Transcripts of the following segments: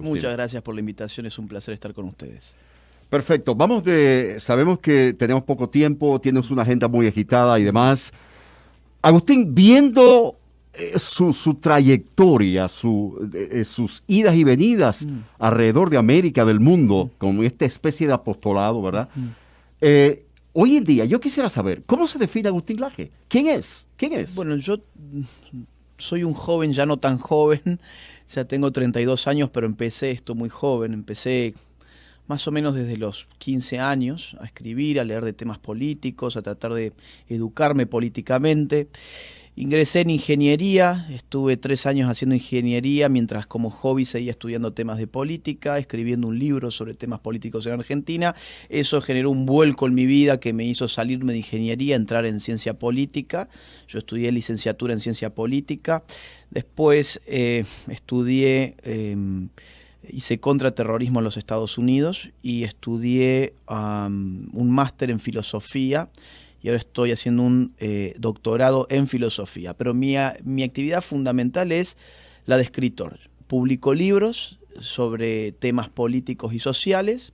Muchas gracias por la invitación, es un placer estar con ustedes. Perfecto, sabemos que tenemos poco tiempo, tienes una agenda muy agitada y demás. Agustín, viendo su trayectoria, sus idas y venidas alrededor de América, del mundo, como esta especie de apostolado, ¿verdad? Hoy en día, yo quisiera saber, ¿cómo se define Agustín Laje? ¿Quién es? ¿Quién es? Bueno, yo soy un joven, ya no tan joven, ya tengo 32 años, pero empecé esto muy joven, empecé más o menos desde los 15 años a escribir, a leer de temas políticos, a tratar de educarme políticamente. Ingresé en ingeniería, estuve 3 años haciendo ingeniería, mientras como hobby seguía estudiando temas de política, escribiendo un libro sobre temas políticos en Argentina. Eso generó un vuelco en mi vida que me hizo salirme de ingeniería, entrar en ciencia política. Yo estudié licenciatura en ciencia política, después hice contraterrorismo en los Estados Unidos y estudié un máster en filosofía. Y ahora estoy haciendo un doctorado en filosofía. Pero mi actividad fundamental es la de escritor. Publico libros sobre temas políticos y sociales,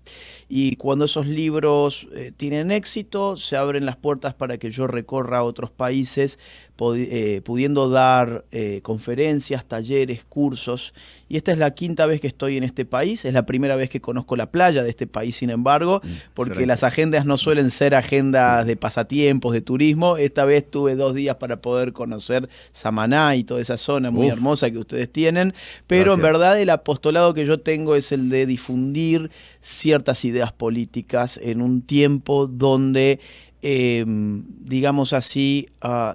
y cuando esos libros tienen éxito, se abren las puertas para que yo recorra otros países, pudiendo dar conferencias, talleres, cursos. Y esta es la 5ª vez que estoy en este país, es la primera vez que conozco la playa de este país, sin embargo, porque excelente. Las agendas no suelen ser agendas de pasatiempos, de turismo. Esta vez tuve 2 días para poder conocer Samaná y toda esa zona muy hermosa que ustedes tienen, pero gracias. En verdad el apostolado que yo tengo es el de difundir ciertas ideas políticas en un tiempo donde digamos así,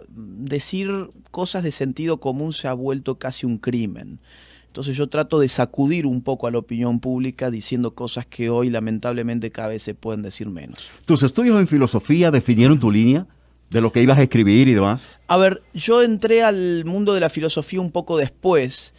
decir cosas de sentido común se ha vuelto casi un crimen. Entonces yo trato de sacudir un poco a la opinión pública diciendo cosas que hoy lamentablemente cada vez se pueden decir menos. ¿Tus estudios en filosofía definieron tu línea de lo que ibas a escribir y demás? A ver, yo entré al mundo de la filosofía un poco después.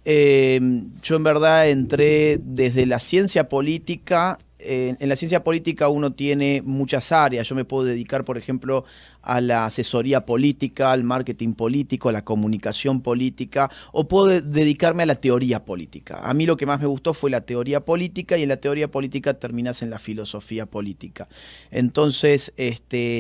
Yo en verdad entré desde la ciencia política. En la ciencia política uno tiene muchas áreas. Yo me puedo dedicar, por ejemplo, a la asesoría política, al marketing político, a la comunicación política, o puedo dedicarme a la teoría política. A mí lo que más me gustó fue la teoría política, y en la teoría política terminás en la filosofía política. Entonces,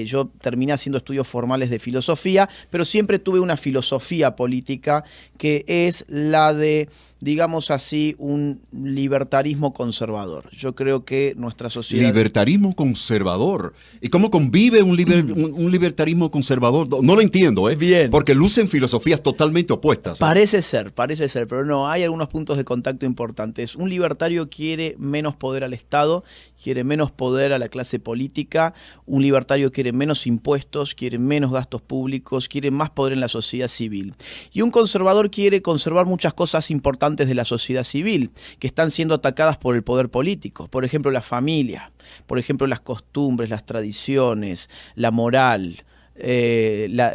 yo terminé haciendo estudios formales de filosofía, pero siempre tuve una filosofía política que es la de, digamos así, un libertarismo conservador. Yo creo que nuestra sociedad... Libertarismo conservador. ¿Y cómo convive un libertarismo conservador? No lo entiendo, ¿eh? Bien. Porque lucen filosofías totalmente opuestas. Parece ser, pero no, hay algunos puntos de contacto importantes. Un libertario quiere menos poder al Estado, quiere menos poder a la clase política. Un libertario quiere menos impuestos, quiere menos gastos públicos, quiere más poder en la sociedad civil. Y un conservador quiere conservar muchas cosas importantes de la sociedad civil que están siendo atacadas por el poder político. Por ejemplo, la familia, por ejemplo, las costumbres, las tradiciones, la moral, la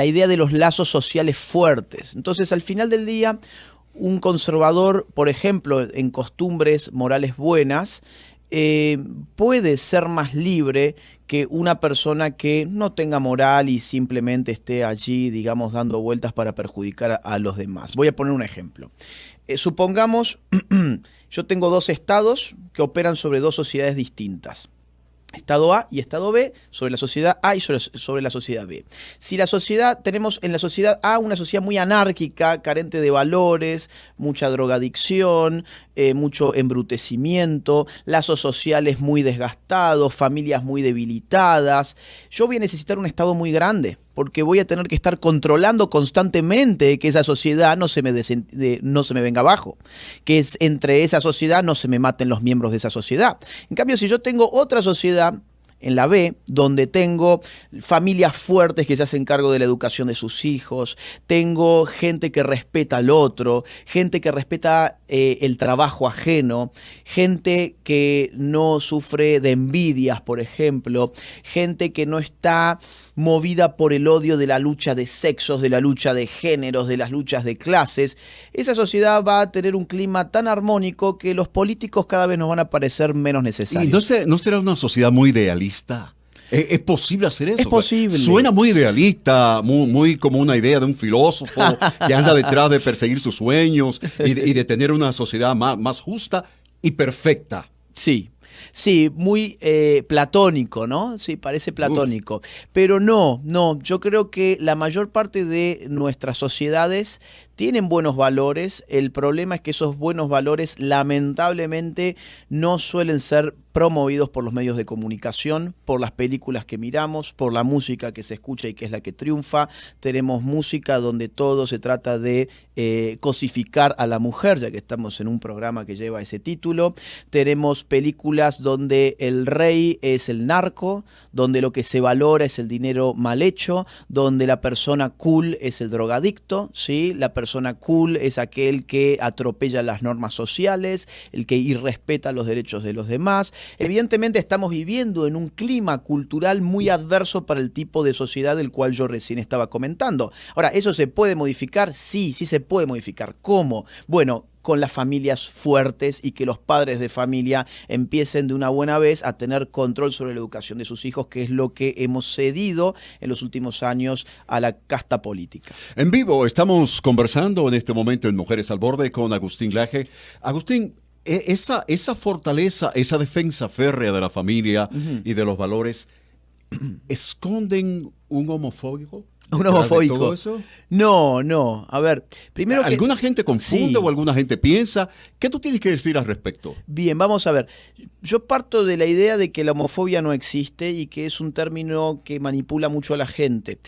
idea de los lazos sociales fuertes. Entonces, al final del día, un conservador, por ejemplo, en costumbres morales buenas, puede ser más libre que una persona que no tenga moral y simplemente esté allí, digamos, dando vueltas para perjudicar a los demás. Voy a poner un ejemplo. Supongamos, yo tengo 2 estados que operan sobre 2 sociedades distintas. Estado A y Estado B, sobre la sociedad A y sobre la sociedad B. Si tenemos en la sociedad A una sociedad muy anárquica, carente de valores, mucha drogadicción, mucho embrutecimiento, lazos sociales muy desgastados, familias muy debilitadas, yo voy a necesitar un Estado muy grande, porque voy a tener que estar controlando constantemente que esa sociedad no se me venga abajo, que entre esa sociedad no se me maten los miembros de esa sociedad. En cambio, si yo tengo otra sociedad en la B, donde tengo familias fuertes que se hacen cargo de la educación de sus hijos, tengo gente que respeta al otro, gente que respeta el trabajo ajeno, gente que no sufre de envidias, por ejemplo, gente que no está movida por el odio de la lucha de sexos, de la lucha de géneros, de las luchas de clases. Esa sociedad va a tener un clima tan armónico que los políticos cada vez nos van a parecer menos necesarios. ¿Y no será una sociedad muy idealista? ¿Es posible hacer eso? Es posible. Suena muy idealista, muy como una idea de un filósofo que anda detrás de perseguir sus sueños y de tener una sociedad más justa y perfecta. Sí. Sí, muy platónico, ¿no? Sí, parece platónico. Uf. Pero no, yo creo que la mayor parte de nuestras sociedades tienen buenos valores. El problema es que esos buenos valores lamentablemente no suelen ser promovidos por los medios de comunicación, por las películas que miramos, por la música que se escucha y que es la que triunfa. Tenemos música donde todo se trata de cosificar a la mujer, ya que estamos en un programa que lleva ese título. Tenemos películas donde el rey es el narco, donde lo que se valora es el dinero mal hecho, donde la persona cool es el drogadicto, ¿sí? La persona cool es aquel que atropella las normas sociales, el que irrespeta los derechos de los demás. Evidentemente estamos viviendo en un clima cultural muy adverso para el tipo de sociedad del cual yo recién estaba comentando. Ahora, ¿eso se puede modificar? Sí se puede modificar. ¿Cómo? Bueno, con las familias fuertes y que los padres de familia empiecen de una buena vez a tener control sobre la educación de sus hijos, que es lo que hemos cedido en los últimos años a la casta política. En vivo estamos conversando en este momento en Mujeres al Borde con Agustín Laje. Agustín, esa fortaleza, esa defensa férrea de la familia y de los valores, ¿esconden un homofóbico? ¿Un homofóbico? ¿Todo eso? No. A ver, primero que... ¿Alguna gente confunde o alguna gente piensa? ¿Qué tú tienes que decir al respecto? Bien, vamos a ver. Yo parto de la idea de que la homofobia no existe y que es un término que manipula mucho a la gente.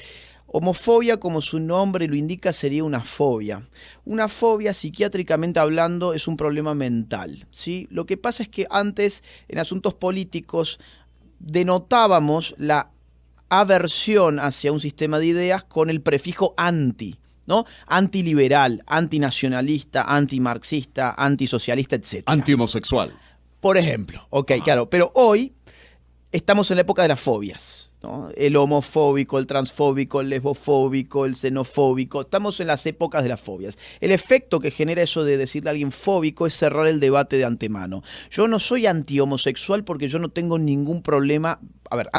Homofobia, como su nombre lo indica, sería una fobia. Una fobia, psiquiátricamente hablando, es un problema mental, ¿sí? Lo que pasa es que antes, en asuntos políticos, denotábamos la aversión hacia un sistema de ideas con el prefijo anti, ¿no? Antiliberal, antinacionalista, antimarxista, antisocialista, etc. Antihomosexual. Por ejemplo, claro. Pero hoy estamos en la época de las fobias, ¿no? El homofóbico, el transfóbico, el lesbofóbico, el xenofóbico. Estamos en las épocas de las fobias. El efecto que genera eso de decirle a alguien fóbico es cerrar el debate de antemano. Yo no soy antihomosexual porque yo no tengo ningún problema. A ver,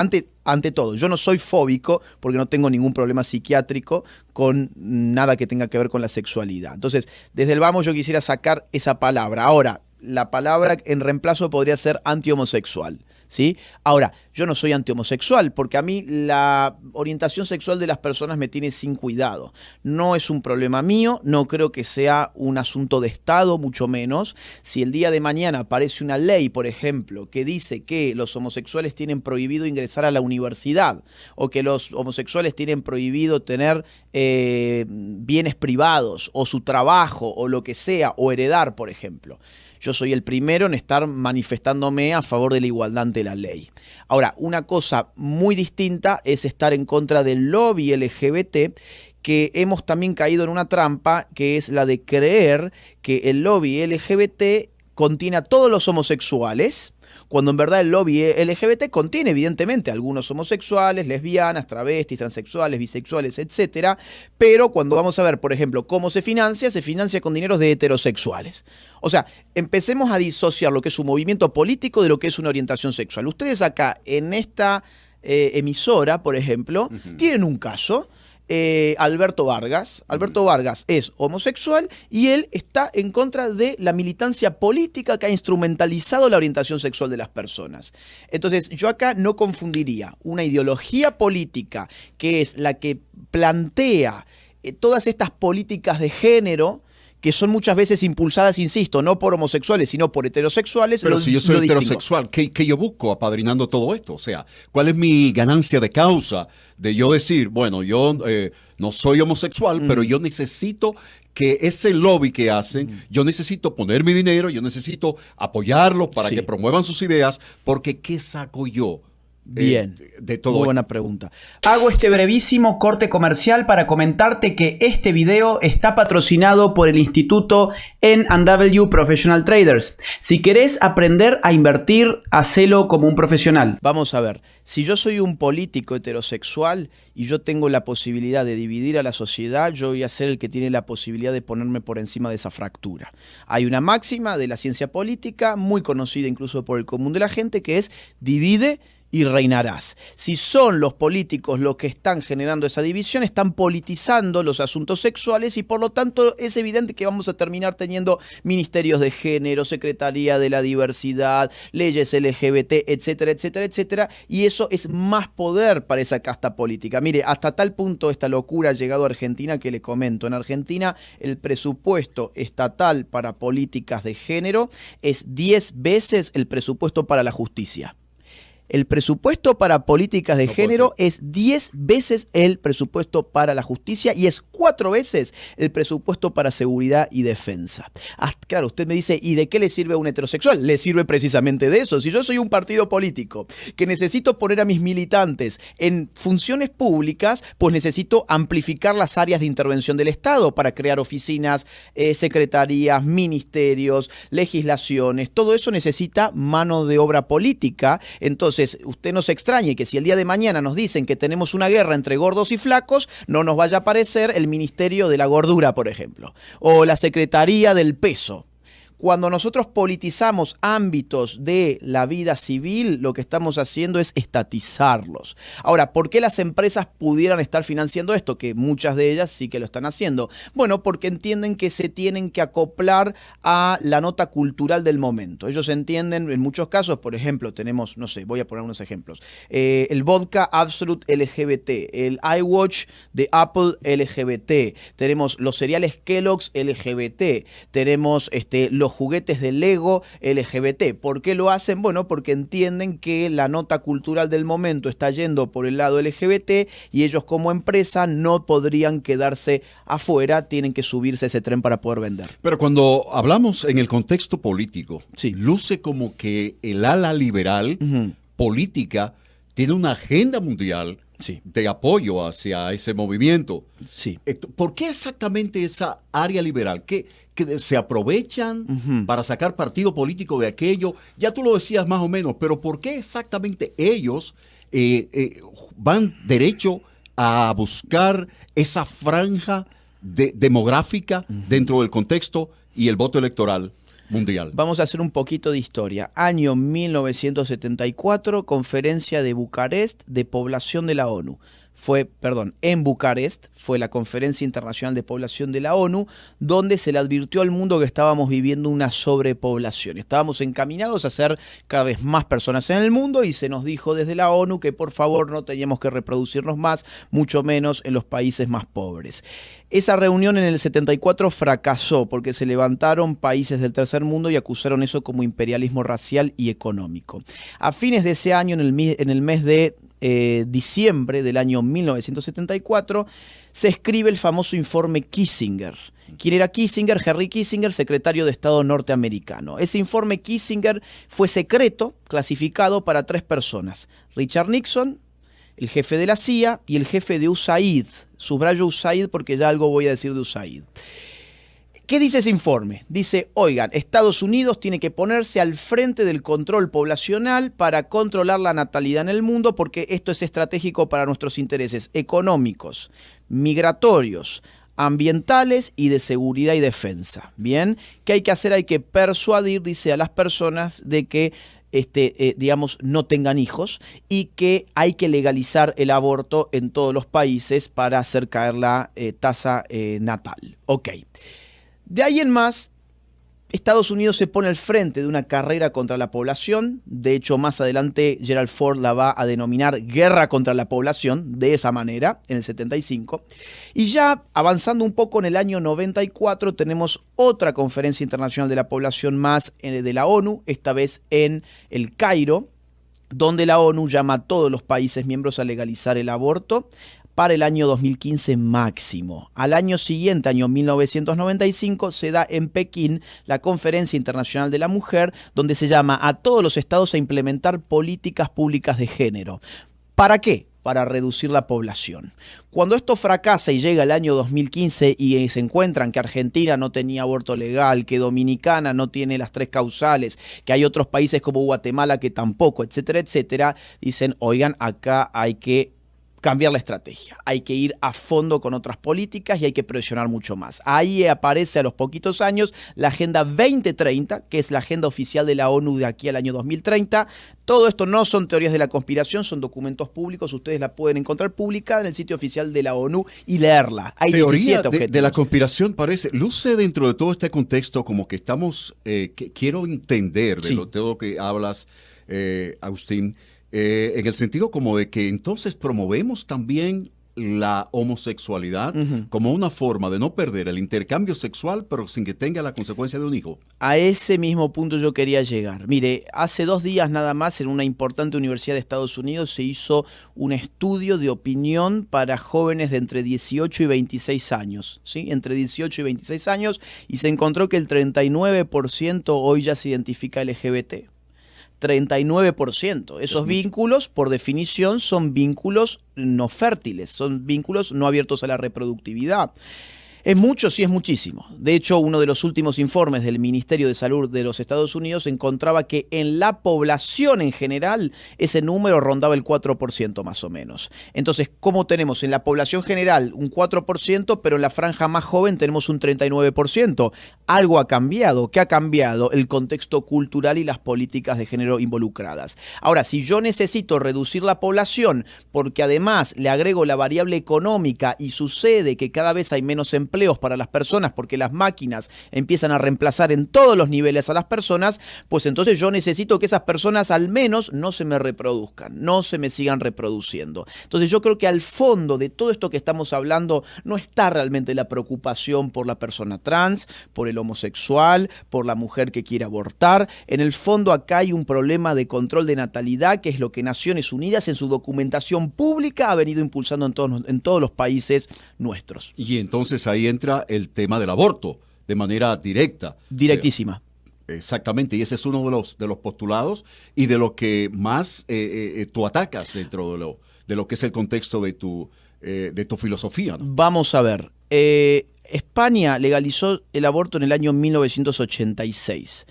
ante todo, yo no soy fóbico porque no tengo ningún problema psiquiátrico con nada que tenga que ver con la sexualidad. Entonces, desde el vamos yo quisiera sacar esa palabra. Ahora, la palabra en reemplazo podría ser antihomosexual, ¿sí? Ahora, yo no soy antihomosexual porque a mí la orientación sexual de las personas me tiene sin cuidado. No es un problema mío, no creo que sea un asunto de Estado, mucho menos. Si el día de mañana aparece una ley, por ejemplo, que dice que los homosexuales tienen prohibido ingresar a la universidad o que los homosexuales tienen prohibido tener bienes privados o su trabajo o lo que sea, o heredar, por ejemplo, yo soy el primero en estar manifestándome a favor de la igualdad ante la ley. Ahora, una cosa muy distinta es estar en contra del lobby LGBT, que hemos también caído en una trampa, que es la de creer que el lobby LGBT contiene a todos los homosexuales, cuando en verdad el lobby LGBT contiene evidentemente algunos homosexuales, lesbianas, travestis, transexuales, bisexuales, etcétera, pero cuando vamos a ver, por ejemplo, cómo se financia con dineros de heterosexuales. O sea, empecemos a disociar lo que es un movimiento político de lo que es una orientación sexual. Ustedes acá, en esta emisora, por ejemplo, tienen un caso. Alberto Vargas. Alberto Vargas es homosexual y él está en contra de la militancia política que ha instrumentalizado la orientación sexual de las personas. Entonces, yo acá no confundiría una ideología política que es la que plantea todas estas políticas de género, que son muchas veces impulsadas, insisto, no por homosexuales, sino por heterosexuales. Pero si yo soy heterosexual, ¿qué yo busco apadrinando todo esto? O sea, ¿cuál es mi ganancia de causa de yo decir, bueno, yo no soy homosexual, pero yo necesito que ese lobby que hacen, yo necesito poner mi dinero, yo necesito apoyarlos para que promuevan sus ideas, porque ¿qué saco yo? Bien, de todo. Muy buena pregunta. Hago este brevísimo corte comercial para comentarte que este video está patrocinado por el Instituto N&W Professional Traders. Si querés aprender a invertir, hacelo como un profesional. Vamos a ver, si yo soy un político heterosexual y yo tengo la posibilidad de dividir a la sociedad, yo voy a ser el que tiene la posibilidad de ponerme por encima de esa fractura. Hay una máxima de la ciencia política, muy conocida incluso por el común de la gente, que es divide y reinarás. Si son los políticos los que están generando esa división, están politizando los asuntos sexuales y por lo tanto es evidente que vamos a terminar teniendo ministerios de género, secretaría de la diversidad, leyes LGBT, etcétera, etcétera, etcétera, y eso es más poder para esa casta política. Mire, hasta tal punto esta locura ha llegado a Argentina que le comento. En Argentina el presupuesto estatal para políticas de género es 10 veces el presupuesto para la justicia. El presupuesto para políticas de género es 10 veces el presupuesto para la justicia y es 4 veces el presupuesto para seguridad y defensa. Claro, usted me dice, ¿y de qué le sirve a un heterosexual? Le sirve precisamente de eso. Si yo soy un partido político que necesito poner a mis militantes en funciones públicas, pues necesito amplificar las áreas de intervención del Estado para crear oficinas, secretarías, ministerios, legislaciones. Todo eso necesita mano de obra política. Entonces, usted no se extrañe que si el día de mañana nos dicen que tenemos una guerra entre gordos y flacos, no nos vaya a aparecer el Ministerio de la Gordura, por ejemplo, o la Secretaría del Peso. Cuando nosotros politizamos ámbitos de la vida civil, lo que estamos haciendo es estatizarlos. Ahora, ¿por qué las empresas pudieran estar financiando esto? Que muchas de ellas sí que lo están haciendo. Bueno, porque entienden que se tienen que acoplar a la nota cultural del momento. Ellos entienden, en muchos casos, por ejemplo, tenemos, no sé, voy a poner unos ejemplos. El vodka Absolute LGBT, el iWatch de Apple LGBT, tenemos los cereales Kellogg's LGBT, tenemos los juguetes de Lego LGBT. ¿Por qué lo hacen? Bueno, porque entienden que la nota cultural del momento está yendo por el lado LGBT y ellos como empresa no podrían quedarse afuera, tienen que subirse a ese tren para poder vender. Pero cuando hablamos en el contexto político, sí, luce como que el ala liberal política tiene una agenda mundial de apoyo hacia ese movimiento. Sí. ¿Por qué exactamente esa área liberal? ¿Que se aprovechan para sacar partido político de aquello? Ya tú lo decías más o menos, pero ¿por qué exactamente ellos van derecho a buscar esa franja demográfica dentro del contexto y el voto electoral mundial? Vamos a hacer un poquito de historia. Año 1974, conferencia de Bucarest de población de la ONU. En Bucarest fue la Conferencia Internacional de Población de la ONU, donde se le advirtió al mundo que estábamos viviendo una sobrepoblación. Estábamos encaminados a ser cada vez más personas en el mundo y se nos dijo desde la ONU que por favor no teníamos que reproducirnos más, mucho menos en los países más pobres. Esa reunión en el 74 fracasó porque se levantaron países del tercer mundo y acusaron eso como imperialismo racial y económico. A fines de ese año, en el mes de diciembre del año 1974, se escribe el famoso informe Kissinger. ¿Quién era Kissinger? Henry Kissinger, secretario de Estado norteamericano. Ese informe Kissinger fue secreto, clasificado para 3 personas. Richard Nixon, el jefe de la CIA y el jefe de USAID. Subrayo USAID porque ya algo voy a decir de USAID. ¿Qué dice ese informe? Dice, oigan, Estados Unidos tiene que ponerse al frente del control poblacional para controlar la natalidad en el mundo porque esto es estratégico para nuestros intereses económicos, migratorios, ambientales y de seguridad y defensa. Bien, ¿qué hay que hacer? Hay que persuadir, dice, a las personas de que no tengan hijos y que hay que legalizar el aborto en todos los países para hacer caer la tasa natal. Ok. De ahí en más, Estados Unidos se pone al frente de una carrera contra la población. De hecho, más adelante Gerald Ford la va a denominar guerra contra la población, de esa manera, en el 75. Y ya avanzando un poco en el año 94, tenemos otra conferencia internacional de la población más de la ONU, esta vez en El Cairo, donde la ONU llama a todos los países miembros a legalizar el aborto para el año 2015 máximo. Al año siguiente, año 1995, se da en Pekín la Conferencia Internacional de la Mujer, donde se llama a todos los estados a implementar políticas públicas de género. ¿Para qué? Para reducir la población. Cuando esto fracasa y llega el año 2015 y se encuentran que Argentina no tenía aborto legal, que Dominicana no tiene las 3 causales, que hay otros países como Guatemala que tampoco, etcétera, etcétera, dicen, oigan, acá hay que cambiar la estrategia. Hay que ir a fondo con otras políticas y hay que presionar mucho más. Ahí aparece a los poquitos años la Agenda 2030, que es la agenda oficial de la ONU de aquí al año 2030. Todo esto no son teorías de la conspiración, son documentos públicos. Ustedes la pueden encontrar publicada en el sitio oficial de la ONU y leerla. Hay teoría 17 objetivos. De la conspiración parece, luce dentro de todo este contexto como que estamos, quiero entender de todo lo que hablas, Agustín, en el sentido como de que entonces promovemos también la homosexualidad como una forma de no perder el intercambio sexual, pero sin que tenga la consecuencia de un hijo. A ese mismo punto yo quería llegar. Mire, hace 2 días nada más en una importante universidad de Estados Unidos se hizo un estudio de opinión para jóvenes de entre 18 y 26 años, ¿sí? Entre 18 y 26 años, y se encontró que el 39% hoy ya se identifica LGBT. 39%. Esos vínculos, por definición, son vínculos no fértiles, son vínculos no abiertos a la reproductividad. ¿Es mucho? Sí, es muchísimo. De hecho, uno de los últimos informes del Ministerio de Salud de los Estados Unidos encontraba que en la población en general ese número rondaba el 4% más o menos. Entonces, ¿cómo tenemos en la población general un 4%, pero en la franja más joven tenemos un 39%? Algo ha cambiado. ¿Qué ha cambiado? El contexto cultural y las políticas de género involucradas. Ahora, si yo necesito reducir la población porque además le agrego la variable económica y sucede que cada vez hay menos empleos para las personas porque las máquinas empiezan a reemplazar en todos los niveles a las personas, pues entonces yo necesito que esas personas al menos no se me reproduzcan, no se me sigan reproduciendo. Entonces yo creo que al fondo de todo esto que estamos hablando no está realmente la preocupación por la persona trans, por el homosexual, por la mujer que quiere abortar. En el fondo acá hay un problema de control de natalidad, que es lo que Naciones Unidas en su documentación pública ha venido impulsando en todos los países nuestros. Y entonces ahí entra el tema del aborto de manera directa. Directísima. O sea, exactamente, y ese es uno de los postulados y de lo que más tú atacas dentro de lo que es el contexto de tu filosofía, ¿no? Vamos a ver. España legalizó el aborto en el año 1986.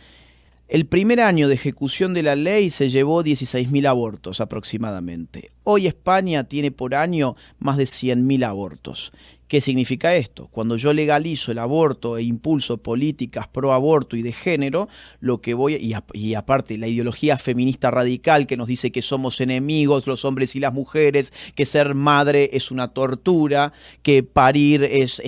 El primer año de ejecución de la ley se llevó 16.000 abortos aproximadamente. Hoy España tiene por año más de 100.000 abortos. ¿Qué significa esto? Cuando yo legalizo el aborto e impulso políticas pro aborto y de género, lo que voy y aparte la ideología feminista radical que nos dice que somos enemigos los hombres y las mujeres, que ser madre es una tortura, que parir es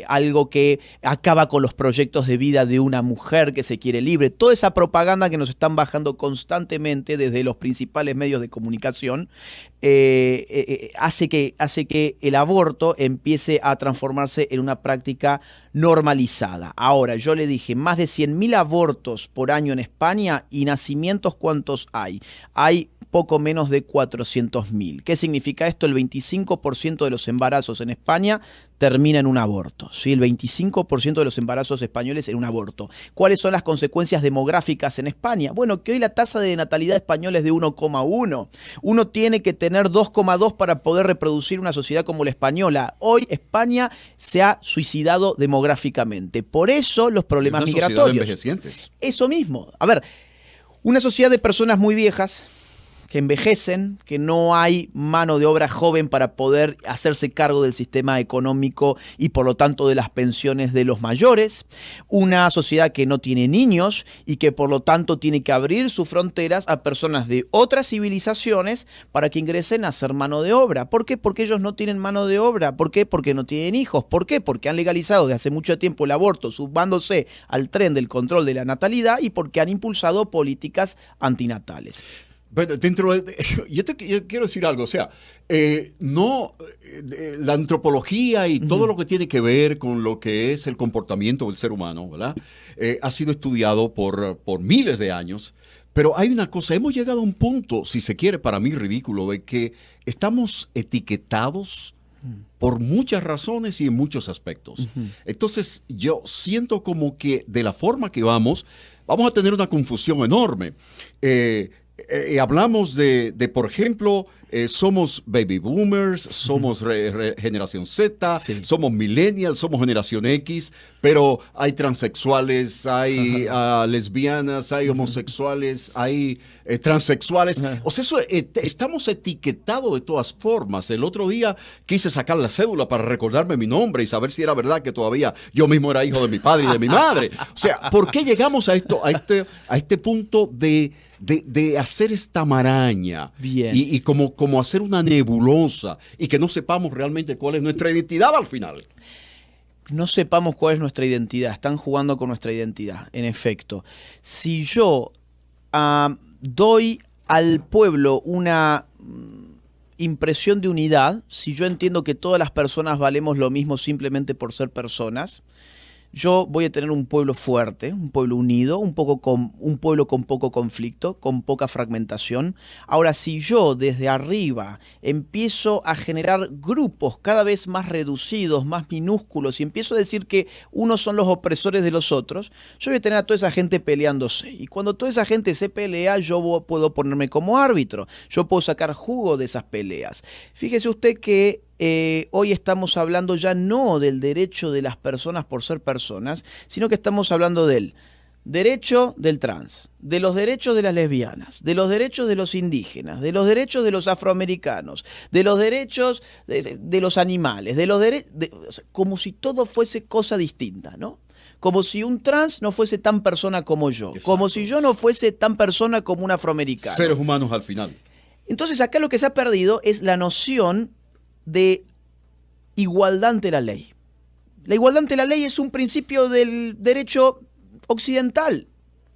algo que acaba con los proyectos de vida de una mujer que se quiere libre. Toda esa propaganda que nos están bajando constantemente desde los principales medios de comunicación hace que el aborto empiece a transformarse en una práctica normalizada. Ahora, yo le dije, más de 100.000 abortos por año en España y nacimientos, ¿cuántos hay? Hay poco menos de 400.000. ¿Qué significa esto? El 25% de los embarazos en España termina en un aborto, ¿sí? El 25% de los embarazos españoles en un aborto. ¿Cuáles son las consecuencias demográficas en España? Bueno, que hoy la tasa de natalidad española es de 1,1. Uno tiene que tener 2,2 para poder reproducir una sociedad como la española. Hoy España se ha suicidado demográficamente. Por eso los problemas migratorios. Envejecientes. Eso mismo. A ver, una sociedad de personas muy viejas que envejecen, que no hay mano de obra joven para poder hacerse cargo del sistema económico y por lo tanto de las pensiones de los mayores, una sociedad que no tiene niños y que por lo tanto tiene que abrir sus fronteras a personas de otras civilizaciones para que ingresen a ser mano de obra. ¿Por qué? Porque ellos no tienen mano de obra. ¿Por qué? Porque no tienen hijos. ¿Por qué? Porque han legalizado desde hace mucho tiempo el aborto, subándose al tren del control de la natalidad y porque han impulsado políticas antinatales. Pero yo quiero decir algo, o sea, la antropología y todo lo que tiene que ver con lo que es el comportamiento del ser humano, ¿verdad? Ha sido estudiado por miles de años, pero hay una cosa, hemos llegado a un punto, si se quiere, para mí ridículo, de que estamos etiquetados por muchas razones y en muchos aspectos. Entonces, yo siento como que de la forma que vamos a tener una confusión enorme. Hablamos de, por ejemplo, somos baby boomers, somos generación Z, Sí. somos millennials, somos generación X, pero hay transexuales, hay lesbianas, hay homosexuales, hay transexuales. O sea, eso, estamos etiquetados de todas formas. El otro día quise sacar la cédula para recordarme mi nombre y saber si era verdad que todavía yo mismo era hijo de mi padre y de mi madre. O sea, ¿por qué llegamos a esto, a este punto de hacer esta maraña? Bien. Y como hacer una nebulosa y que no sepamos realmente cuál es nuestra identidad al final? No sepamos cuál es nuestra identidad. Están jugando con nuestra identidad, en efecto. Si yo doy al pueblo una impresión de unidad, si yo entiendo que todas las personas valemos lo mismo simplemente por ser personas, yo voy a tener un pueblo fuerte, un pueblo unido, un pueblo con poco conflicto, con poca fragmentación. Ahora, si yo desde arriba empiezo a generar grupos cada vez más reducidos, más minúsculos, y empiezo a decir que unos son los opresores de los otros, yo voy a tener a toda esa gente peleándose. Y cuando toda esa gente se pelea, yo puedo ponerme como árbitro. Yo puedo sacar jugo de esas peleas. Fíjese usted que hoy estamos hablando ya no del derecho de las personas por ser personas, sino que estamos hablando del derecho del trans, de los derechos de las lesbianas, de los derechos de los indígenas, de los derechos de los afroamericanos, de los derechos de los animales, como si todo fuese cosa distinta, ¿no? Como si un trans no fuese tan persona como yo, Exacto. Como si yo no fuese tan persona como un afroamericano. Seres humanos al final. Entonces acá lo que se ha perdido es la noción de igualdad ante la ley. La igualdad ante la ley es un principio del derecho occidental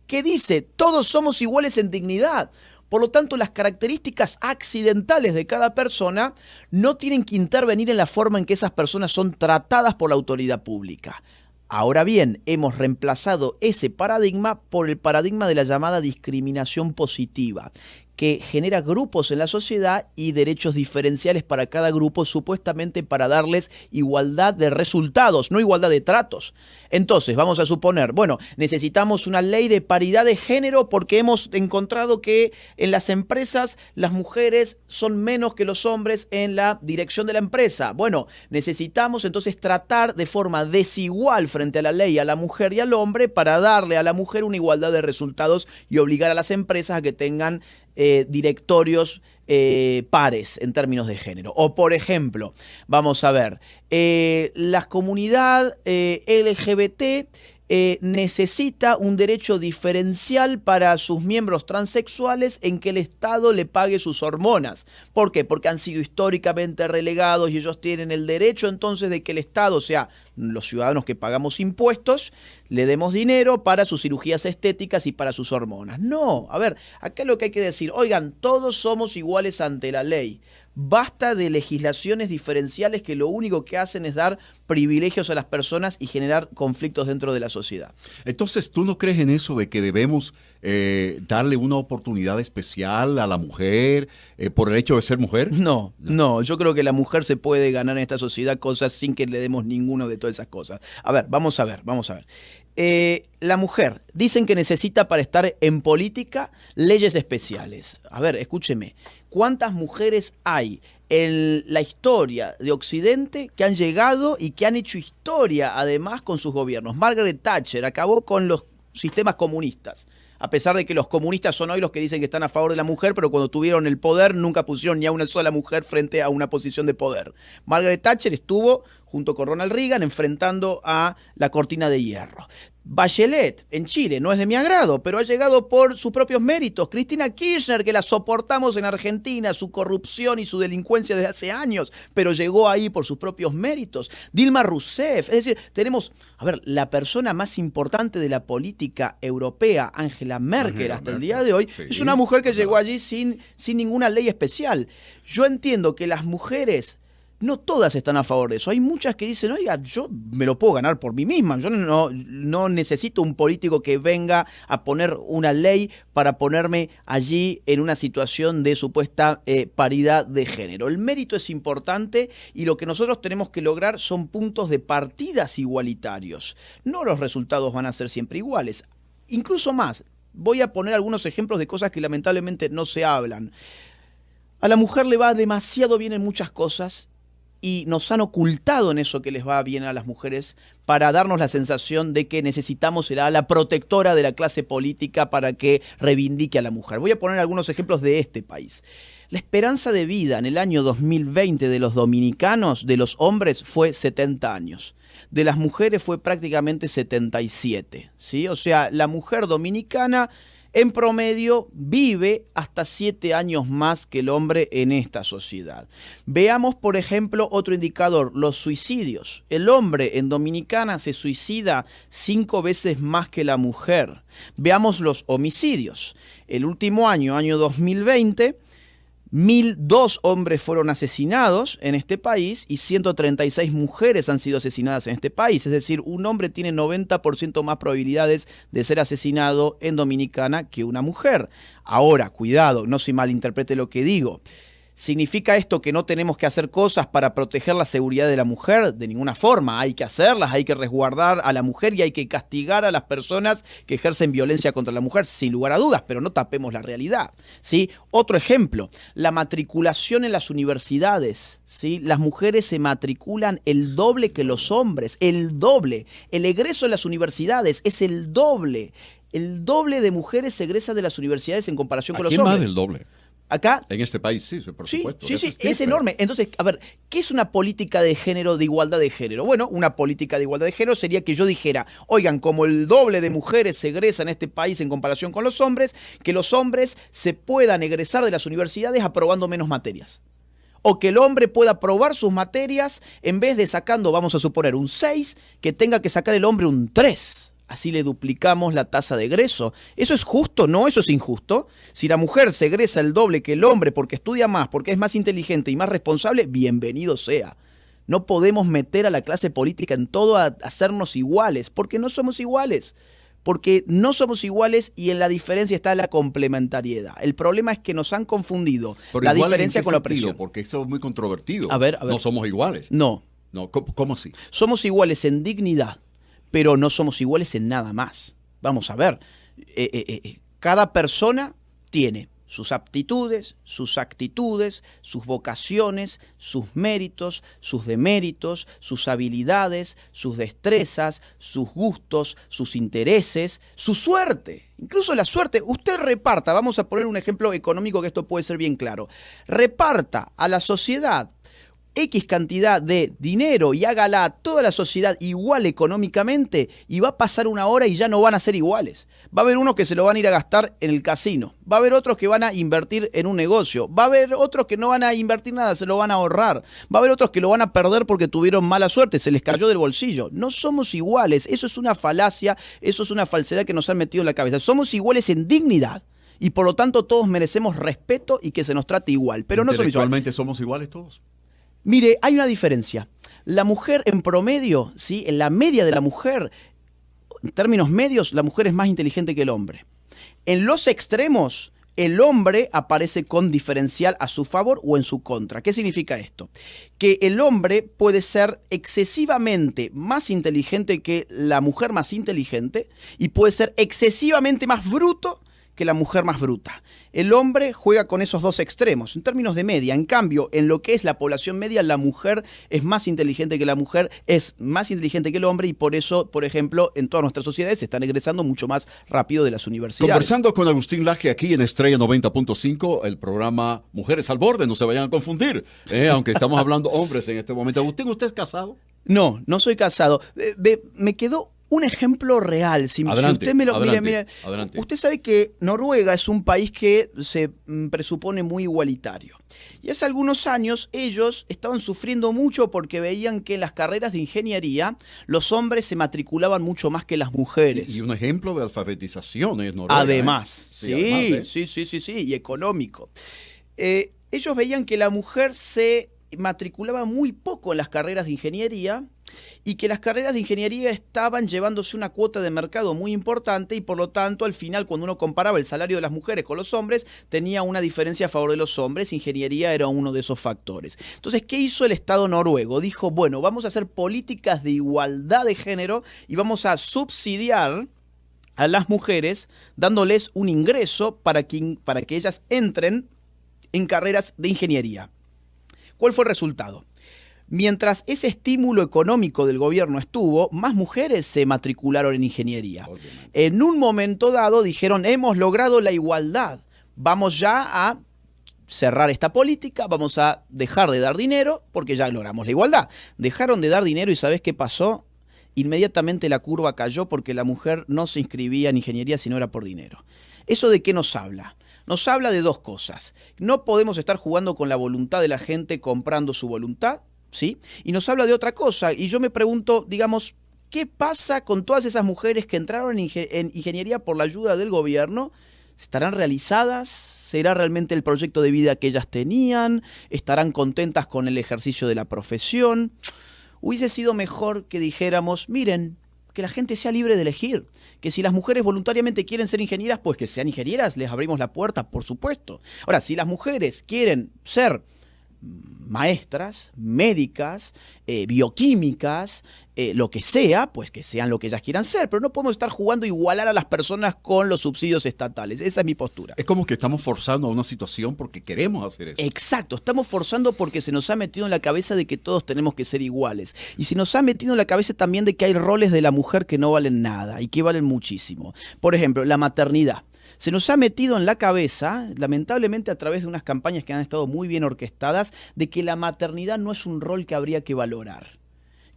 que dice todos somos iguales en dignidad. Por lo tanto, las características accidentales de cada persona no tienen que intervenir en la forma en que esas personas son tratadas por la autoridad pública. Ahora bien, hemos reemplazado ese paradigma por el paradigma de la llamada discriminación positiva, que genera grupos en la sociedad y derechos diferenciales para cada grupo, supuestamente para darles igualdad de resultados, no igualdad de tratos. Entonces, vamos a suponer, bueno, necesitamos una ley de paridad de género porque hemos encontrado que en las empresas las mujeres son menos que los hombres en la dirección de la empresa. Bueno, necesitamos entonces tratar de forma desigual frente a la ley a la mujer y al hombre para darle a la mujer una igualdad de resultados y obligar a las empresas a que tengan directorios pares en términos de género. O por ejemplo, vamos a ver, la comunidad LGBT necesita un derecho diferencial para sus miembros transexuales en que el Estado le pague sus hormonas. ¿Por qué? Porque han sido históricamente relegados y ellos tienen el derecho entonces de que el Estado, o sea, los ciudadanos que pagamos impuestos, le demos dinero para sus cirugías estéticas y para sus hormonas. No, a ver, acá lo que hay que decir, oigan, todos somos iguales ante la ley. Basta de legislaciones diferenciales que lo único que hacen es dar privilegios a las personas y generar conflictos dentro de la sociedad. Entonces, ¿tú no crees en eso de que debemos darle una oportunidad especial a la mujer por el hecho de ser mujer? No, yo creo que la mujer se puede ganar en esta sociedad cosas sin que le demos ninguno de todas esas cosas. A ver, vamos a ver. La mujer, dicen que necesita para estar en política leyes especiales. A ver, escúcheme, ¿cuántas mujeres hay en la historia de Occidente que han llegado y que han hecho historia además con sus gobiernos? Margaret Thatcher acabó con los sistemas comunistas. A pesar de que los comunistas son hoy los que dicen que están a favor de la mujer, pero cuando tuvieron el poder nunca pusieron ni a una sola mujer frente a una posición de poder. Margaret Thatcher estuvo junto con Ronald Reagan enfrentando a la cortina de hierro. Bachelet, en Chile, no es de mi agrado, pero ha llegado por sus propios méritos. Cristina Kirchner, que la soportamos en Argentina, su corrupción y su delincuencia desde hace años, pero llegó ahí por sus propios méritos. Dilma Rousseff, es decir, tenemos, la persona más importante de la política europea, Angela Merkel, hasta el día de hoy, sí, es una mujer que llegó allí sin ninguna ley especial. Yo entiendo que las mujeres... No todas están a favor de eso. Hay muchas que dicen, oiga, yo me lo puedo ganar por mí misma. Yo no necesito un político que venga a poner una ley para ponerme allí en una situación de supuesta paridad de género. El mérito es importante y lo que nosotros tenemos que lograr son puntos de partidas igualitarios. No los resultados van a ser siempre iguales. Incluso más, voy a poner algunos ejemplos de cosas que lamentablemente no se hablan. A la mujer le va demasiado bien en muchas cosas y nos han ocultado en eso que les va bien a las mujeres para darnos la sensación de que necesitamos ser la protectora de la clase política para que reivindique a la mujer. Voy a poner algunos ejemplos de este país. La esperanza de vida en el año 2020 de los dominicanos, de los hombres, fue 70 años. De las mujeres fue prácticamente 77, ¿sí? O sea, la mujer dominicana en promedio vive hasta 7 años más que el hombre en esta sociedad. Veamos, por ejemplo, otro indicador, los suicidios. El hombre en Dominicana se suicida 5 veces más que la mujer. Veamos los homicidios. El último año, año 2020, 1.002 hombres fueron asesinados en este país y 136 mujeres han sido asesinadas en este país. Es decir, un hombre tiene 90% más probabilidades de ser asesinado en Dominicana que una mujer. Ahora, cuidado, no se malinterprete lo que digo. ¿Significa esto que no tenemos que hacer cosas para proteger la seguridad de la mujer? De ninguna forma. Hay que hacerlas, hay que resguardar a la mujer y hay que castigar a las personas que ejercen violencia contra la mujer, sin lugar a dudas, pero no tapemos la realidad, ¿sí? Otro ejemplo, la matriculación en las universidades, ¿sí? Las mujeres se matriculan el doble que los hombres, el doble. El egreso en las universidades es el doble. El doble de mujeres se egresan de las universidades en comparación con los hombres. Más del doble. Acá. En este país, sí, por supuesto. Sí, es enorme. Entonces, a ver, ¿qué es una política de género, de igualdad de género? Bueno, una política de igualdad de género sería que yo dijera, oigan, como el doble de mujeres se egresan en este país en comparación con los hombres, que los hombres se puedan egresar de las universidades aprobando menos materias. O que el hombre pueda aprobar sus materias en vez de sacando, vamos a suponer, un 6, que tenga que sacar el hombre un 3. Así le duplicamos la tasa de egreso. ¿Eso es justo? No, eso es injusto. Si la mujer se egresa el doble que el hombre porque estudia más, porque es más inteligente y más responsable, bienvenido sea. No podemos meter a la clase política en todo a hacernos iguales, porque no somos iguales. Porque no somos iguales y en la diferencia está la complementariedad. El problema es que nos han confundido la diferencia con la opresión. Porque eso es muy controvertido. A ver. No somos iguales. No. ¿Cómo así? Somos iguales en dignidad, pero no somos iguales en nada más. Vamos a ver, cada persona tiene sus aptitudes, sus actitudes, sus vocaciones, sus méritos, sus deméritos, sus habilidades, sus destrezas, sus gustos, sus intereses, su suerte. Incluso la suerte, usted reparta, vamos a poner un ejemplo económico que esto puede ser bien claro, reparta a la sociedad X cantidad de dinero y hágala a toda la sociedad igual económicamente y va a pasar una hora y ya no van a ser iguales. Va a haber unos que se lo van a ir a gastar en el casino, va a haber otros que van a invertir en un negocio, va a haber otros que no van a invertir nada, se lo van a ahorrar, va a haber otros que lo van a perder porque tuvieron mala suerte, se les cayó del bolsillo. No somos iguales, eso es una falacia, eso es una falsedad que nos han metido en la cabeza. Somos iguales en dignidad. Y por lo tanto todos merecemos respeto y que se nos trate igual, pero no somos iguales. ¿Intelectualmente somos iguales todos? Mire, hay una diferencia. La mujer en promedio, ¿sí? En la media de la mujer, en términos medios, la mujer es más inteligente que el hombre. En los extremos, el hombre aparece con diferencial a su favor o en su contra. ¿Qué significa esto? Que el hombre puede ser excesivamente más inteligente que la mujer más inteligente y puede ser excesivamente más bruto que la mujer más bruta. El hombre juega con esos dos extremos, en términos de media. En cambio, en lo que es la población media, la mujer es más inteligente que la mujer, es más inteligente que el hombre y por eso, por ejemplo, en todas nuestras sociedades se están egresando mucho más rápido de las universidades. Conversando con Agustín Laje aquí en Estrella 90.5, el programa Mujeres al Borde, no se vayan a confundir, aunque estamos hablando hombres en este momento. Agustín, ¿usted es casado? No, no soy casado. Me quedó un ejemplo real. Si usted me lo mire, usted sabe que Noruega es un país que se presupone muy igualitario. Y hace algunos años ellos estaban sufriendo mucho porque veían que en las carreras de ingeniería los hombres se matriculaban mucho más que las mujeres. Y un ejemplo de alfabetización es Noruega. Además, sí, además, sí, y económico. Ellos veían que la mujer se matriculaba muy poco en las carreras de ingeniería y que las carreras de ingeniería estaban llevándose una cuota de mercado muy importante y por lo tanto al final cuando uno comparaba el salario de las mujeres con los hombres tenía una diferencia a favor de los hombres. Ingeniería era uno de esos factores. Entonces, ¿qué hizo el Estado noruego? Dijo, bueno, vamos a hacer políticas de igualdad de género y vamos a subsidiar a las mujeres dándoles un ingreso para que ellas entren en carreras de ingeniería. ¿Cuál fue el resultado? Mientras ese estímulo económico del gobierno estuvo, más mujeres se matricularon en ingeniería. Obviamente. En un momento dado dijeron, hemos logrado la igualdad, vamos ya a cerrar esta política, vamos a dejar de dar dinero porque ya logramos la igualdad. Dejaron de dar dinero y ¿sabés qué pasó? Inmediatamente la curva cayó porque la mujer no se inscribía en ingeniería si no era por dinero. ¿Eso de qué nos habla? Nos habla de dos cosas. No podemos estar jugando con la voluntad de la gente comprando su voluntad, ¿sí? Y nos habla de otra cosa. Y yo me pregunto, digamos, ¿qué pasa con todas esas mujeres que entraron en ingeniería por la ayuda del gobierno? ¿Estarán realizadas? ¿Será realmente el proyecto de vida que ellas tenían? ¿Estarán contentas con el ejercicio de la profesión? Hubiese sido mejor que dijéramos, miren, que la gente sea libre de elegir, que si las mujeres voluntariamente quieren ser ingenieras, pues que sean ingenieras, les abrimos la puerta, por supuesto. Ahora, si las mujeres quieren ser maestras, médicas, bioquímicas, lo que sea, pues que sean lo que ellas quieran ser, pero no podemos estar jugando a igualar a las personas con los subsidios estatales. Esa es mi postura. Es como que estamos forzando a una situación porque queremos hacer eso. Exacto, estamos forzando porque se nos ha metido en la cabeza de que todos tenemos que ser iguales. Y se nos ha metido en la cabeza también de que hay roles de la mujer que no valen nada y que valen muchísimo. Por ejemplo, la maternidad. Se nos ha metido en la cabeza, lamentablemente a través de unas campañas que han estado muy bien orquestadas, de que la maternidad no es un rol que habría que valorar.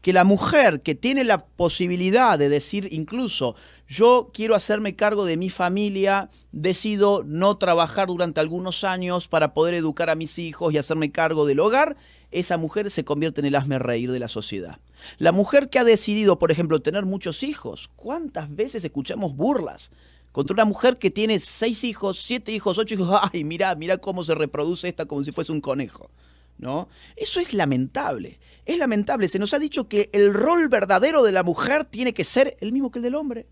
Que la mujer que tiene la posibilidad de decir incluso, yo quiero hacerme cargo de mi familia, decido no trabajar durante algunos años para poder educar a mis hijos y hacerme cargo del hogar, esa mujer se convierte en el hazmerreír de la sociedad. La mujer que ha decidido, por ejemplo, tener muchos hijos, ¿cuántas veces escuchamos burlas contra una mujer que tiene 6 hijos, 7 hijos, 8 hijos? ¡Ay, mira cómo se reproduce esta como si fuese un conejo! ¿No? Eso es lamentable. Es lamentable. Se nos ha dicho que el rol verdadero de la mujer tiene que ser el mismo que el del hombre.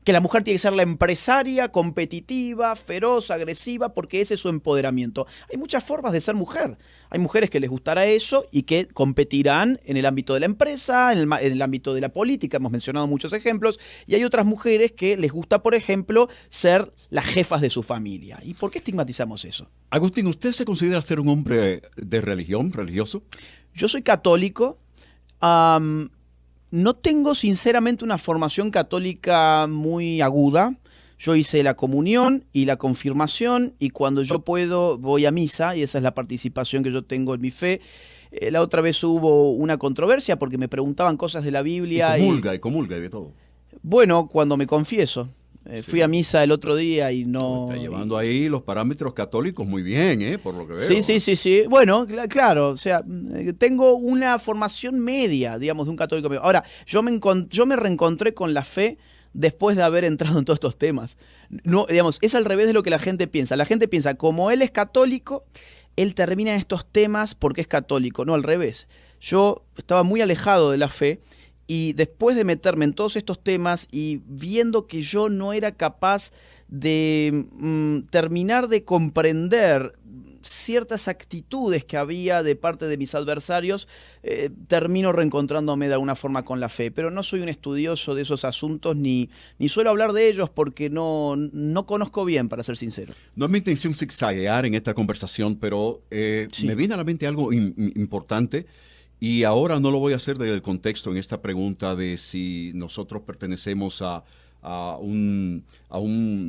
Que la mujer tiene que ser la empresaria, competitiva, feroz, agresiva, porque ese es su empoderamiento. Hay muchas formas de ser mujer. Hay mujeres que les gustará eso y que competirán en el ámbito de la empresa, en el ámbito de la política, hemos mencionado muchos ejemplos, y hay otras mujeres que les gusta, por ejemplo, ser las jefas de su familia. ¿Y por qué estigmatizamos eso? Agustín, ¿usted se considera ser un hombre de religión, religioso? Yo soy católico. No tengo sinceramente una formación católica muy aguda. Yo hice la comunión y la confirmación y cuando yo puedo voy a misa y esa es la participación que yo tengo en mi fe. La otra vez hubo una controversia porque me preguntaban cosas de la Biblia. Y comulga y de todo. Bueno, cuando me confieso. Sí. Fui a misa el otro día y no... Está llevando ahí los parámetros católicos muy bien, por lo que veo. Sí. Bueno, claro, o sea, tengo una formación media, digamos, de un católico medio. Ahora, yo me reencontré con la fe después de haber entrado en todos estos temas. No, digamos, es al revés de lo que la gente piensa. La gente piensa, como él es católico, él termina en estos temas porque es católico. No, al revés. Yo estaba muy alejado de la fe. Y después de meterme en todos estos temas y viendo que yo no era capaz de terminar de comprender ciertas actitudes que había de parte de mis adversarios, termino reencontrándome de alguna forma con la fe. Pero no soy un estudioso de esos asuntos ni suelo hablar de ellos porque no conozco bien, para ser sincero. No es mi intención zigzaguear en esta conversación, pero Sí. me viene a la mente algo importante. Y ahora no lo voy a hacer del contexto en esta pregunta de si nosotros pertenecemos a un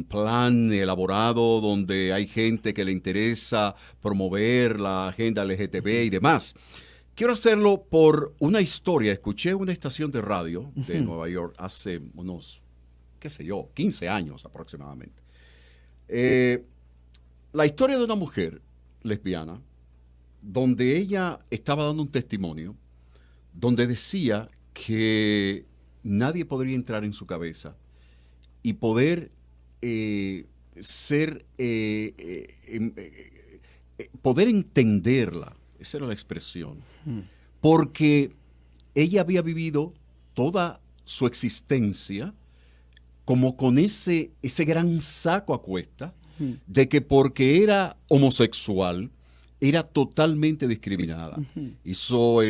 plan elaborado donde hay gente que le interesa promover la agenda LGTB y demás. Quiero hacerlo por una historia. Escuché una estación de radio de Nueva York hace unos, 15 años aproximadamente. La historia de una mujer lesbiana donde ella estaba dando un testimonio, donde decía que nadie podría entrar en su cabeza y poder poder entenderla, esa era la expresión, porque ella había vivido toda su existencia como con ese gran saco a cuesta de que porque era homosexual, era totalmente discriminada. Hizo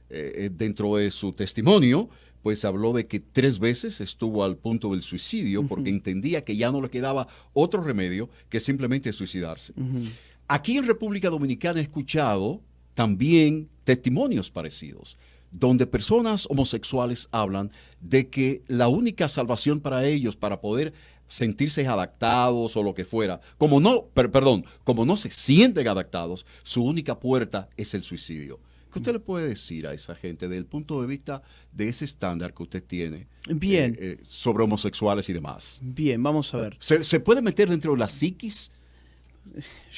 dentro de su testimonio, pues habló de que 3 veces estuvo al punto del suicidio porque entendía que ya no le quedaba otro remedio que simplemente suicidarse. Aquí en República Dominicana he escuchado también testimonios parecidos, donde personas homosexuales hablan de que la única salvación para ellos, para poder sentirse adaptados o lo que fuera, como no se sienten adaptados, su única puerta es el suicidio. ¿Qué usted le puede decir a esa gente desde el punto de vista de ese estándar que usted tiene sobre homosexuales y demás? Bien, vamos a ver. ¿Se puede meter dentro de la psiquis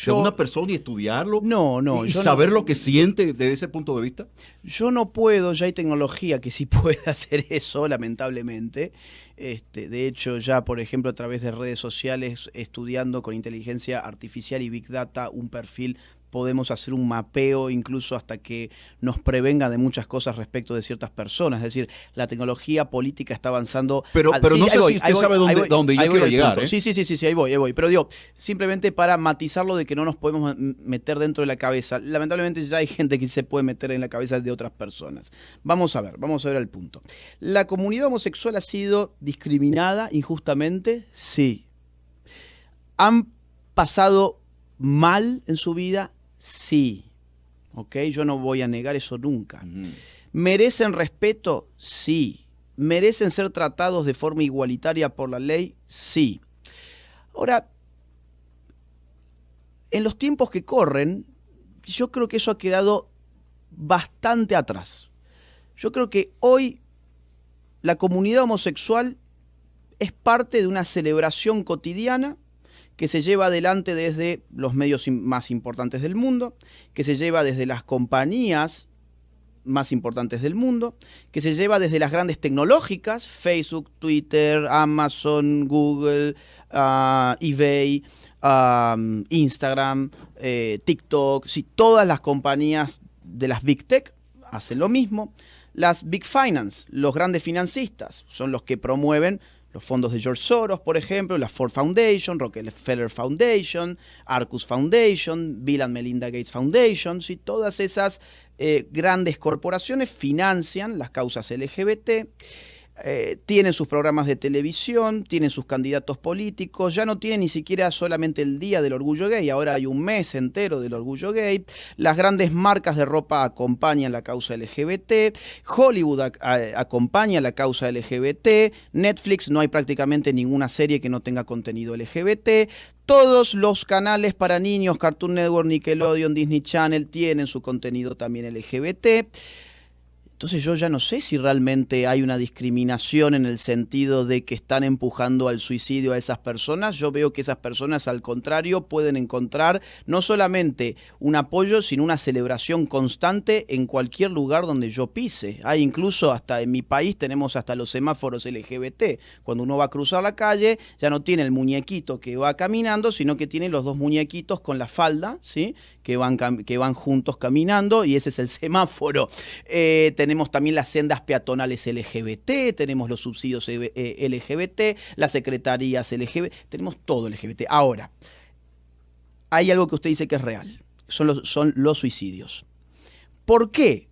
de una persona y estudiarlo? No. ¿Y saber lo que siente desde ese punto de vista? Yo no puedo, ya hay tecnología que sí puede hacer eso, lamentablemente. De hecho, ya, por ejemplo, a través de redes sociales, estudiando con inteligencia artificial y Big Data un perfil, podemos hacer un mapeo incluso hasta que nos prevenga de muchas cosas respecto de ciertas personas. Es decir, la tecnología política está avanzando. Pero no sé si usted sabe dónde yo quiero llegar. Sí, ahí voy. Pero digo, simplemente para matizarlo de que no nos podemos meter dentro de la cabeza. Lamentablemente ya hay gente que se puede meter en la cabeza de otras personas. Vamos a ver el punto. ¿La comunidad homosexual ha sido discriminada injustamente? Sí. ¿Han pasado mal en su vida? Sí, ¿ok? Yo no voy a negar eso nunca. ¿Merecen respeto? Sí. ¿Merecen ser tratados de forma igualitaria por la ley? Sí. Ahora, en los tiempos que corren, yo creo que eso ha quedado bastante atrás. Yo creo que hoy la comunidad homosexual es parte de una celebración cotidiana que se lleva adelante desde los medios más importantes del mundo, que se lleva desde las compañías más importantes del mundo, que se lleva desde las grandes tecnológicas, Facebook, Twitter, Amazon, Google, eBay, Instagram, TikTok, sí, todas las compañías de las Big Tech hacen lo mismo. Las Big Finance, los grandes financistas, son los que promueven los fondos de George Soros, por ejemplo, la Ford Foundation, Rockefeller Foundation, Arcus Foundation, Bill and Melinda Gates Foundation, ¿sí? Todas esas grandes corporaciones financian las causas LGBT, tienen sus programas de televisión, tienen sus candidatos políticos, ya no tienen ni siquiera solamente el Día del Orgullo Gay, ahora hay un mes entero del Orgullo Gay, las grandes marcas de ropa acompañan la causa LGBT, Hollywood acompaña la causa LGBT, Netflix no hay prácticamente ninguna serie que no tenga contenido LGBT, todos los canales para niños, Cartoon Network, Nickelodeon, Disney Channel, tienen su contenido también LGBT. Entonces yo ya no sé si realmente hay una discriminación en el sentido de que están empujando al suicidio a esas personas. Yo veo que esas personas, al contrario, pueden encontrar no solamente un apoyo, sino una celebración constante en cualquier lugar donde yo pise. Hay incluso, hasta en mi país, tenemos hasta los semáforos LGBT. Cuando uno va a cruzar la calle, ya no tiene el muñequito que va caminando, sino que tiene los dos muñequitos con la falda, ¿sí? que van juntos caminando, y ese es el semáforo. Tenemos también las sendas peatonales LGBT, tenemos los subsidios LGBT, las secretarías LGBT, tenemos todo LGBT. Ahora, hay algo que usted dice que es real, son los suicidios. ¿Por qué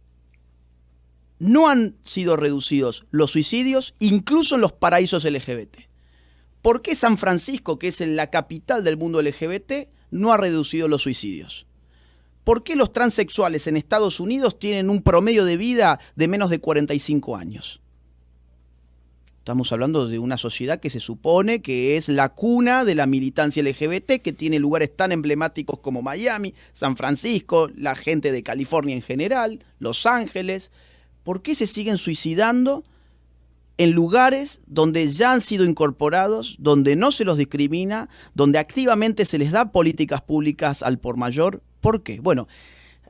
no han sido reducidos los suicidios incluso en los paraísos LGBT? ¿Por qué San Francisco, que es la capital del mundo LGBT, no ha reducido los suicidios? ¿Por qué los transexuales en Estados Unidos tienen un promedio de vida de menos de 45 años? Estamos hablando de una sociedad que se supone que es la cuna de la militancia LGBT, que tiene lugares tan emblemáticos como Miami, San Francisco, la gente de California en general, Los Ángeles. ¿Por qué se siguen suicidando en lugares donde ya han sido incorporados, donde no se los discrimina, donde activamente se les da políticas públicas al por mayor? ¿Por qué? Bueno,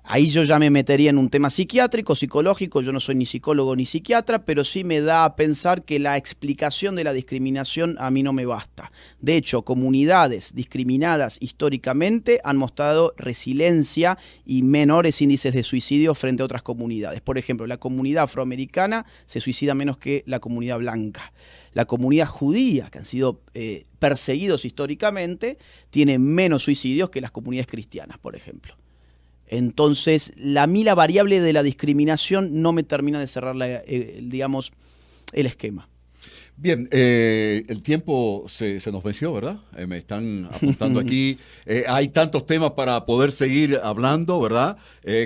ahí yo ya me metería en un tema psiquiátrico, psicológico. Yo no soy ni psicólogo ni psiquiatra, pero sí me da a pensar que la explicación de la discriminación a mí no me basta. De hecho, comunidades discriminadas históricamente han mostrado resiliencia y menores índices de suicidio frente a otras comunidades. Por ejemplo, la comunidad afroamericana se suicida menos que la comunidad blanca. La comunidad judía, que han sido perseguidos históricamente, tiene menos suicidios que las comunidades cristianas, por ejemplo. Entonces, la variable de la discriminación no me termina de cerrar, digamos, el esquema. Bien, el tiempo se nos venció, ¿verdad? Me están apuntando aquí. Hay tantos temas para poder seguir hablando, ¿verdad?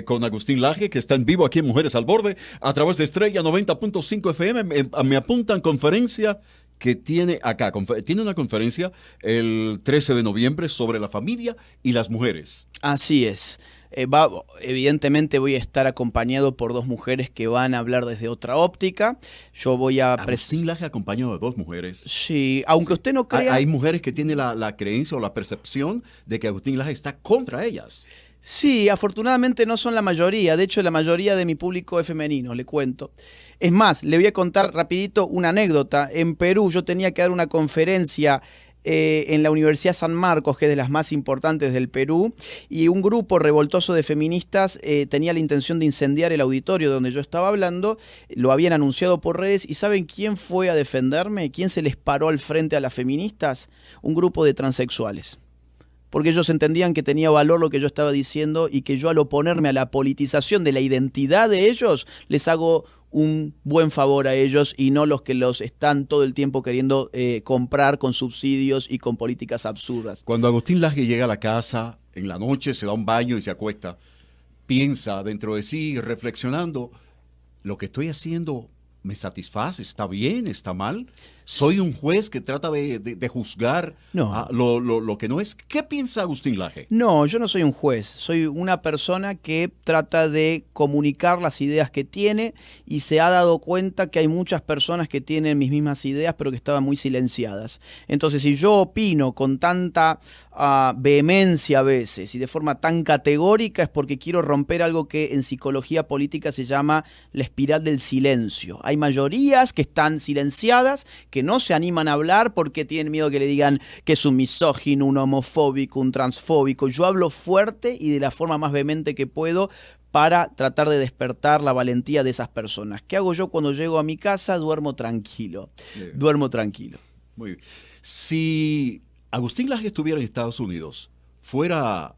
Con Agustín Laje, que está en vivo aquí en Mujeres al Borde, a través de Estrella 90.5 FM. Me apuntan conferencia que tiene acá. Tiene una conferencia el 13 de noviembre sobre la familia y las mujeres. Así es. Evidentemente voy a estar acompañado por dos mujeres que van a hablar desde otra óptica. Yo voy a... Agustín Laje acompañado de dos mujeres. Sí, aunque usted no crea... Hay mujeres que tienen la creencia o la percepción de que Agustín Laje está contra ellas. Sí, afortunadamente no son la mayoría. De hecho, la mayoría de mi público es femenino, le cuento. Es más, le voy a contar rapidito una anécdota. En Perú yo tenía que dar una conferencia en la Universidad San Marcos, que es de las más importantes del Perú, y un grupo revoltoso de feministas tenía la intención de incendiar el auditorio donde yo estaba hablando. Lo habían anunciado por redes, y ¿saben quién fue a defenderme? ¿Quién se les paró al frente a las feministas? Un grupo de transexuales. Porque ellos entendían que tenía valor lo que yo estaba diciendo, y que yo, al oponerme a la politización de la identidad de ellos, les hago un buen favor a ellos, y no los que los están todo el tiempo queriendo comprar con subsidios y con políticas absurdas. Cuando Agustín Laje llega a la casa en la noche, se da un baño y se acuesta, piensa dentro de sí, reflexionando, ¿lo que estoy haciendo me satisface? ¿Está bien? ¿Está mal? ¿Soy un juez que trata de juzgar lo que no es? ¿Qué piensa Agustín Laje? No, yo no soy un juez. Soy una persona que trata de comunicar las ideas que tiene, y se ha dado cuenta que hay muchas personas que tienen mis mismas ideas, pero que estaban muy silenciadas. Entonces, si yo opino con tanta vehemencia a veces y de forma tan categórica, es porque quiero romper algo que en psicología política se llama la espiral del silencio. Hay mayorías que están silenciadas, que no se animan a hablar porque tienen miedo que le digan que es un misógino, un homofóbico, un transfóbico. Yo hablo fuerte y de la forma más vehemente que puedo para tratar de despertar la valentía de esas personas. ¿Qué hago yo cuando llego a mi casa? Duermo tranquilo. Duermo tranquilo. Muy bien. Si Agustín Laje estuviera en Estados Unidos, ¿fuera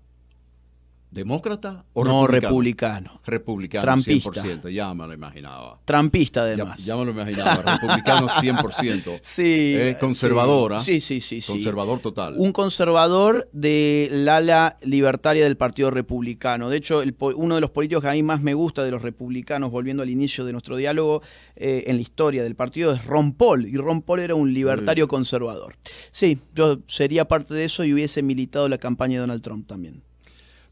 demócrata o no, republicano? Republicano. Trampista. 100%, ya me lo imaginaba. Trampista, además. Ya me lo imaginaba, republicano 100%. Sí. Conservador, sí. Conservador total. Un conservador del ala libertaria del Partido Republicano. De hecho, uno de los políticos que a mí más me gusta de los republicanos, volviendo al inicio de nuestro diálogo, en la historia del partido, es Ron Paul. Y Ron Paul era un libertario conservador. Sí, yo sería parte de eso y hubiese militado la campaña de Donald Trump también.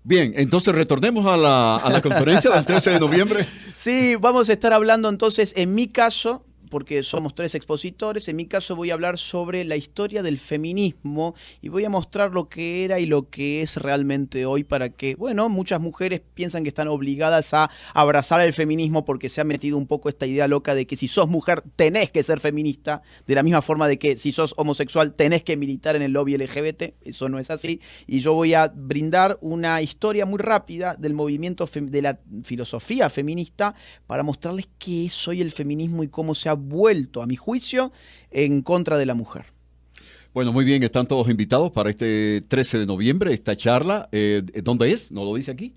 Bien, entonces retornemos a la conferencia del 13 de noviembre. Sí, vamos a estar hablando entonces, en mi caso, porque somos tres expositores, en mi caso voy a hablar sobre la historia del feminismo y voy a mostrar lo que era y lo que es realmente hoy, para que, bueno, muchas mujeres piensan que están obligadas a abrazar el feminismo porque se ha metido un poco esta idea loca de que si sos mujer tenés que ser feminista, de la misma forma de que si sos homosexual tenés que militar en el lobby LGBT. Eso no es así, y yo voy a brindar una historia muy rápida del movimiento, de la filosofía feminista, para mostrarles qué es hoy el feminismo y cómo se ha vuelto, a mi juicio, en contra de la mujer. Bueno, muy bien, están todos invitados para este 13 de noviembre, esta charla. ¿Dónde es? ¿No lo dice aquí?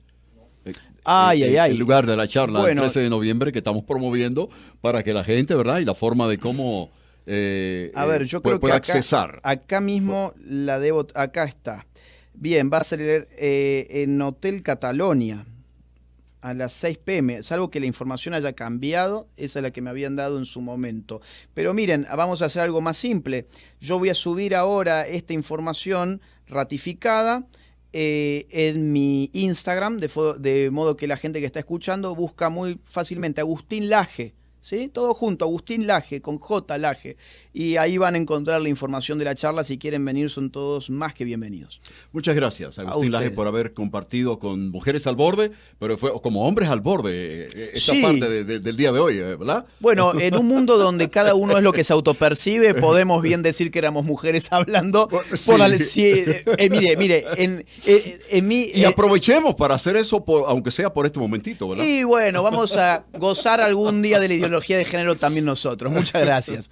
El lugar de la charla, bueno, el 13 de noviembre, que estamos promoviendo para que la gente, ¿verdad? Y la forma de cómo a ver, yo creo puede que accesar. Acá mismo la debo, acá está. Bien, va a ser en Hotel Catalonia, a las 6 p.m., salvo que la información haya cambiado. Esa es la que me habían dado en su momento. Pero miren, vamos a hacer algo más simple. Yo voy a subir ahora esta información ratificada en mi Instagram, de modo que la gente que está escuchando busca muy fácilmente Agustín Laje, ¿sí? Todo junto, Agustín Laje, con J, Laje. Y ahí van a encontrar la información de la charla. Si quieren venir, son todos más que bienvenidos. Muchas gracias, Agustín Laje, por haber compartido con Mujeres al Borde, pero fue como Hombres al Borde esta parte del día de hoy, ¿verdad? Bueno, en un mundo donde cada uno es lo que se autopercibe, podemos bien decir que éramos mujeres hablando. Mire, en mí... y aprovechemos para hacer eso, aunque sea por este momentito, ¿verdad? Y bueno, vamos a gozar algún día de la ideología de género también nosotros. Muchas gracias.